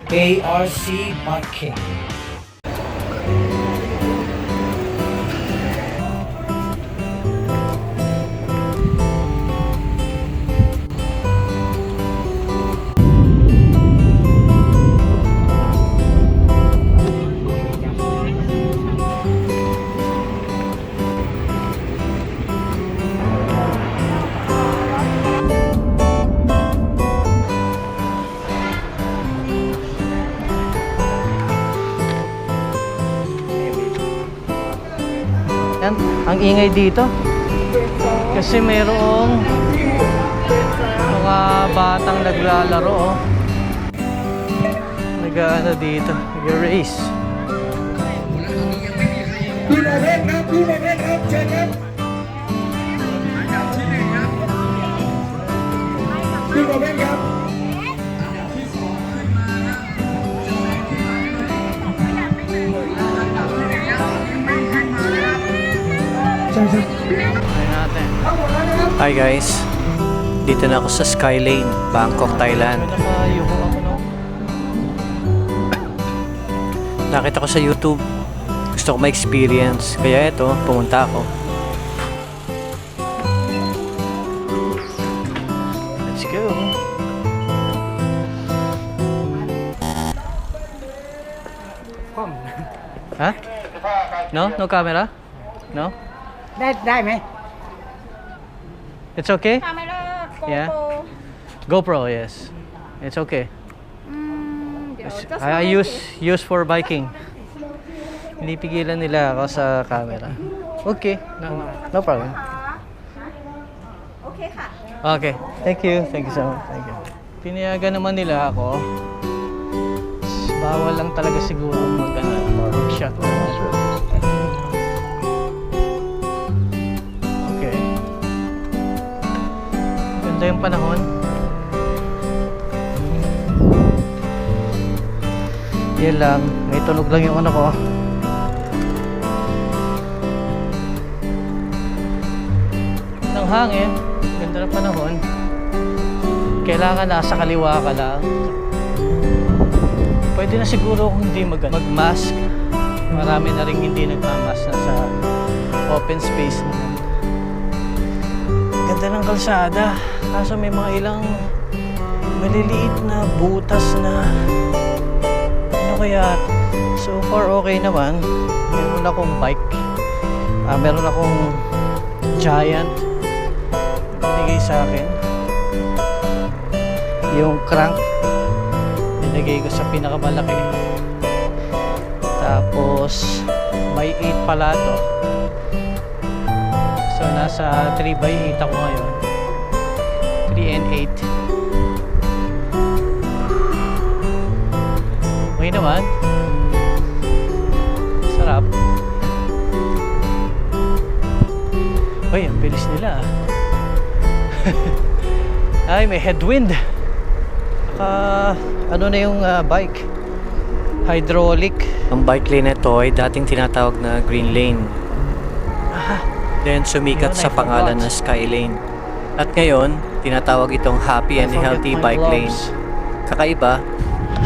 KRC Parking. Yan, ang ingay dito. Kasi mayroong mga batang naglalaro. Nag-ano dito, nag-race.พี่ประเภทครับพี่ประเภทครับเชิญครับพี่ประเภทครับใช่ใช่ Try natin. Hi guys, dito na ako sa Skylane, Bangkok, Thailand. Nakayuko ako, no? Nakita ko sa YouTube, gusto ko ma-experience, kaya ito, pumunta ako. Let's go. Huh? No? No camera? No? ได้ไหม It's okay? Camera, GoPro. Yeah. GoPro, yes. It's okay. เดี๋ยวจะ I use for biking. Pinipigilan nila ako sa camera. Okay. No problem. โอเคค่ะ Okay. Thank you. Thank you so much. Thank you. Pinayagan naman nila ako. Bawal lang talaga siguro mag-shot. Okay. Ganda yung panahon. Yan lang. May tunog lang yung ano ko. Ng hangin. Ganda ng panahon. Kailangan nasa kaliwa ka lang. Pwede na siguro kung hindi mag-mask. Marami na rin hindi nagmamask na sa open space naman. Ganda ng kalsada. Kaso may mga ilang maliliit na butas na ano kaya. So far okay naman. Meron akong bike. Meron akong Giant. Binigay sa akin. Yung crank nilagay ko sa pinakamalaki. Tapos may 8 pala to. So nasa 3x8 ako ngayon. 3 and 8. Okay naman. Sarap. Uy, ang bilis nila. Ay, may headwind. Ano na yung bike? Hydraulic. Ang bike lane na ito ay dating tinatawag na green lane. Then sumikat sa pangalan na Skylane. At ngayon, tinatawag itong happy and healthy bike lane. Kakaiba,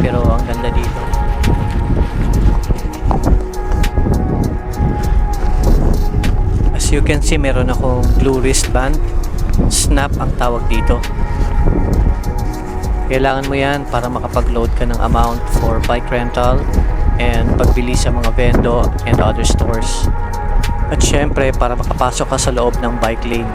pero ang ganda dito. As you can see, meron akong blue wristband. Snap ang tawag dito. Kailangan mo yan para makapag-load ka ng amount for bike rental and pagbili sa mga vendo and other stores. At syempre, para makapasok ka sa loob ng bike lane.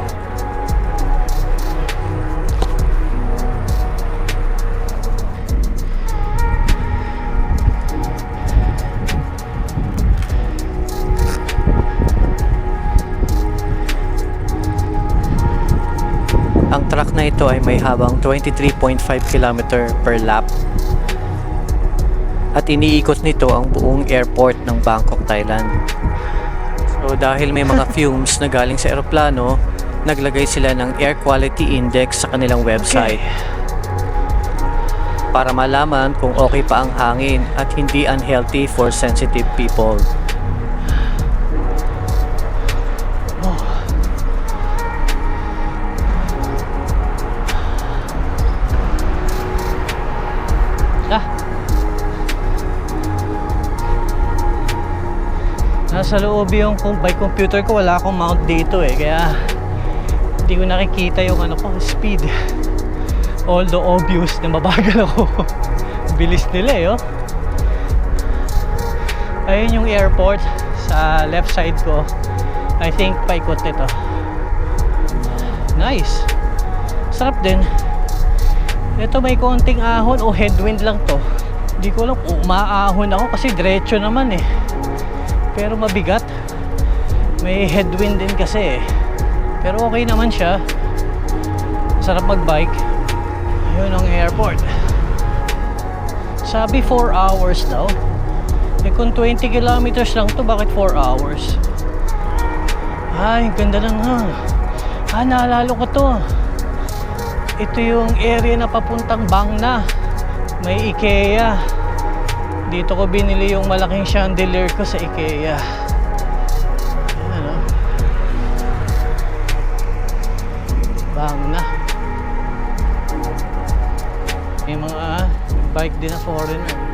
Ang track na ito ay may habang 23.5 km per lap. At iniikot nito ang buong airport ng Bangkok, Thailand. So dahil may mga fumes na galing sa eroplano, naglagay sila ng air quality index sa kanilang website. Para malaman kung okay pa ang hangin at hindi unhealthy for sensitive people. Nasa loob yung bike computer ko, wala akong mount dito eh, kaya hindi ko nakikita yung ano ko, speed. Although obvious na mabagal ako. Bilis nila eh, oh. Ayun yung airport sa left side ko. I think paikot ito. Nice. Sarap din. Ito may konting ahon o headwind lang to. Hindi ko alam kung umaahon ako kasi diretso naman eh. Pero mabigat. May headwind din kasi eh. Pero okay naman siya. Sarap magbike. Yun ang airport. Sabi 4 hours daw. Eh kung 20 kilometers lang to, bakit 4 hours? Ay, ganda lang ha. Naalala ko to. Ito yung area na papuntang Bangna. May IKEA. Dito ko binili yung malaking chandelier ko sa IKEA. Ayan o. Bangna. May mga bike din na foreigner.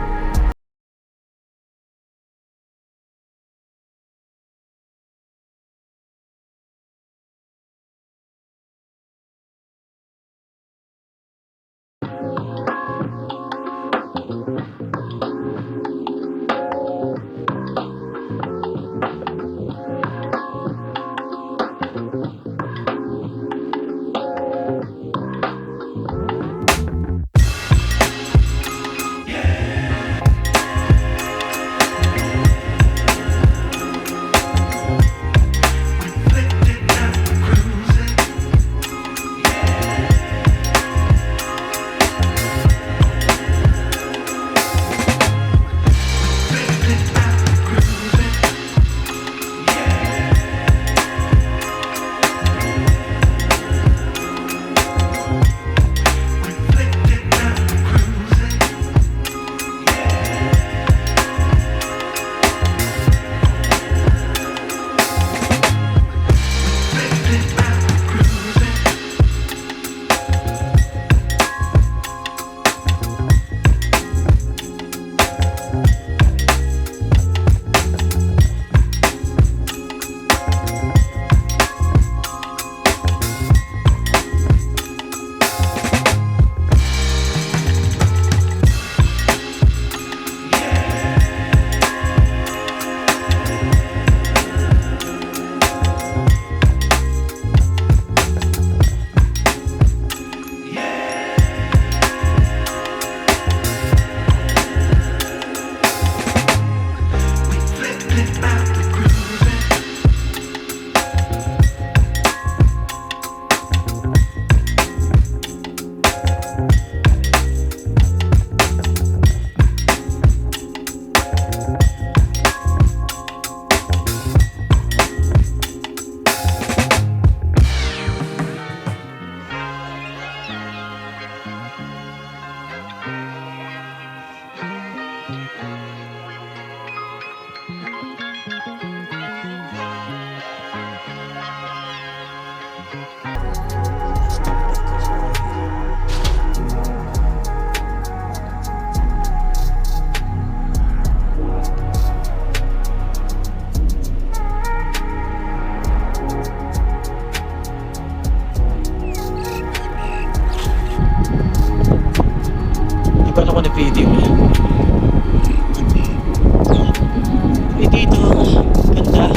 video. Eh dito, ganda.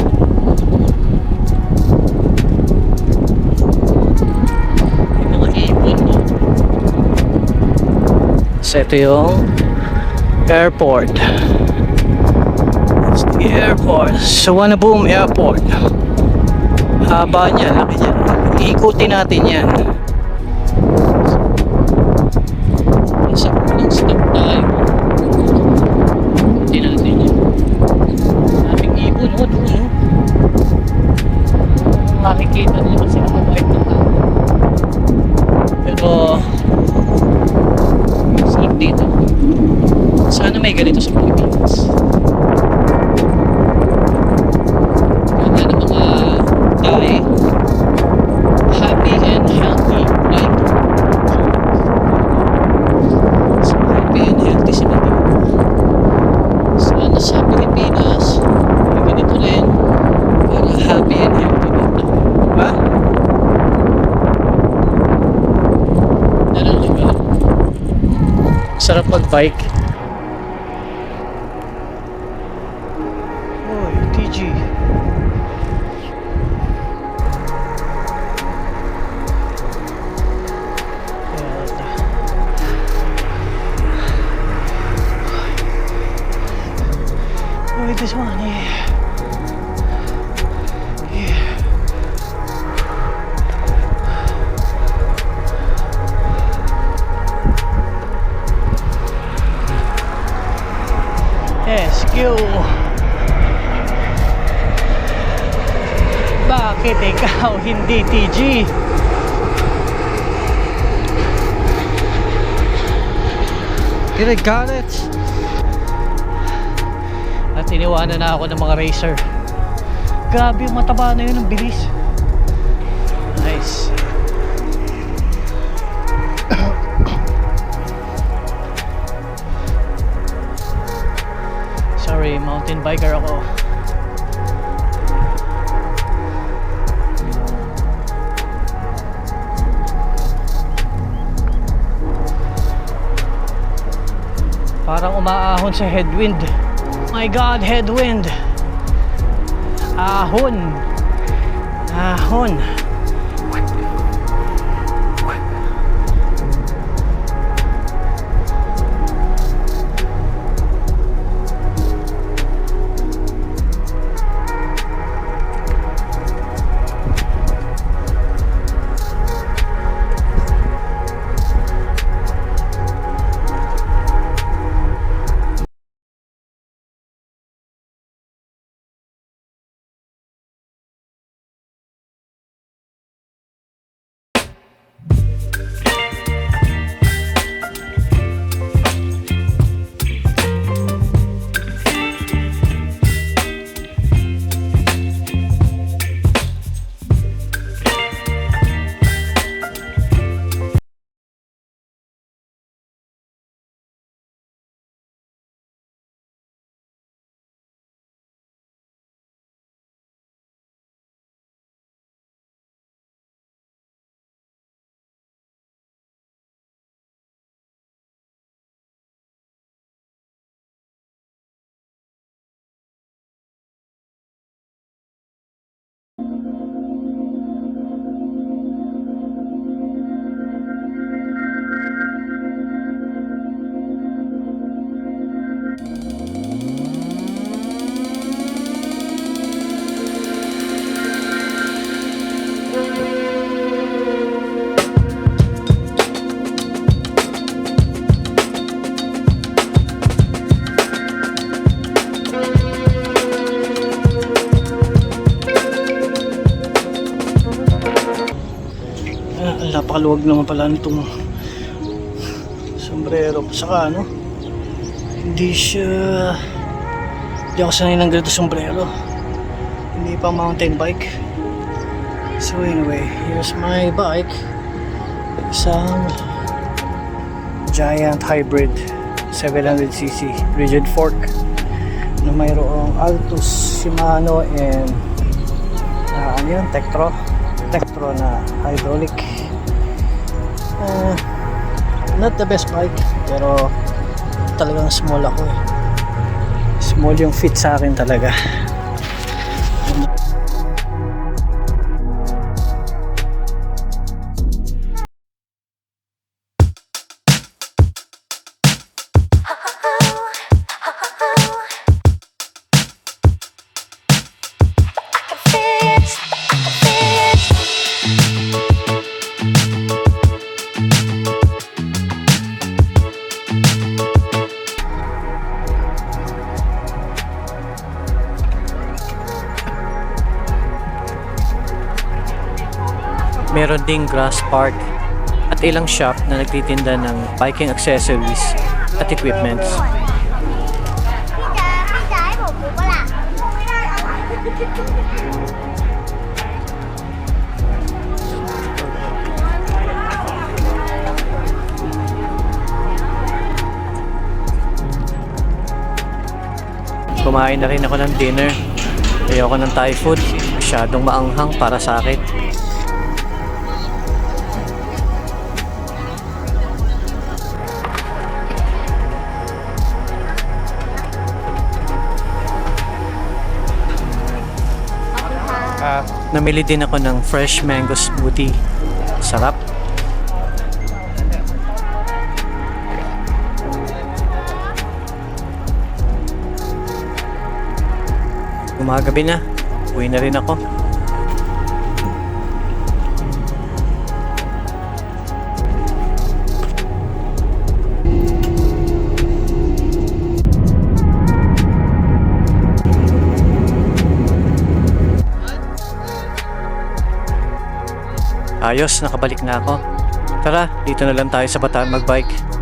May mga ibon, no? So ito yung airport. It's the airport. Suvarnabhumi Airport. Haba niya, laki niya. Iikutin natin yan. Sa unang stop tayo. Ikutin natin yan. Aming ibon, o doon. Makikita nyo kasi nakabike na tao. Pero sarap dito. Sana may ganito sa Pilipinas. Ganda ng mga tayo. Happy and healthy. Sarap mag-bike. Oy, TG. Look at this one, yeah. Yeah. Let's go. Bakit ikaw hindi TG? I got it. At iniwanan na ako ng mga racer. Grabe yung mataba na yun, ang bilis. Nice. Sorry, mountain biker ako. Parang umaahon sa headwind. My God, headwind. Ahon. Ahon. Napakaluwag naman pala nitong sombrero. Saka ano, hindi ako sanay ng ganito sombrero. Hindi pa mountain bike. So anyway, here's my bike. Isang giant hybrid 700cc rigid fork na mayroong Altus, Shimano and ano yun, Tektro na hydraulic. Not the best bike, pero talagang small ako eh. Small yung fit sa akin talaga. Meron ding grass park at ilang shop na nagtitinda ng biking accessories at equipments. Kumain na rin ako ng dinner. Ayoko ng Thai food. Masyadong maanghang para sa akin. Namili din ako ng fresh mango smoothie. Sarap. Gumagabi na. Uwi na rin ako. Ayos, nakabalik na ako. Tara, dito na lang tayo sa Bataan magbike.